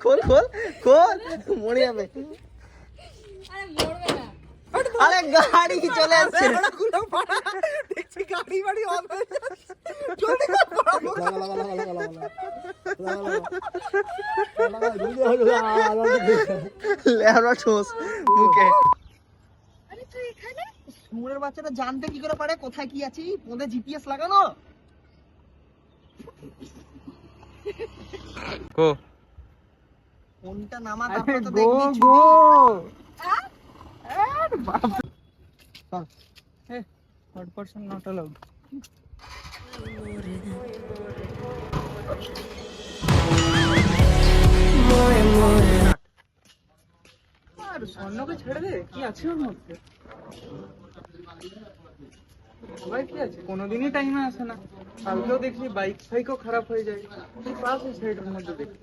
খোল খোল খোল, মরে যাবে। আরে গাড়ি চলে আসছে, দেখছি গাড়ি বাড়ি অন হয়ে যাচ্ছে। জলদি কর, লেওড়া ঠোস মুখে। শুয়োরের বাচ্চাটা জানতে কি করে পারে কোথায় কি আছি? ওদের জিপিএস লাগানো। কো ফোনটা নামা, তারপর তো দেখবি ছবি। Third person not allowed. আর স্বর্ণকে ছেড়ে দে, কি আছে ওর মধ্যে? ভাই কি আছে, কোনোদিনই টাইমে আসে না। কালকেও দেখি বাইক ফাইকও খারাপ হয়ে যায়, তুই পাস ওই সাইডের মধ্যে দেখি।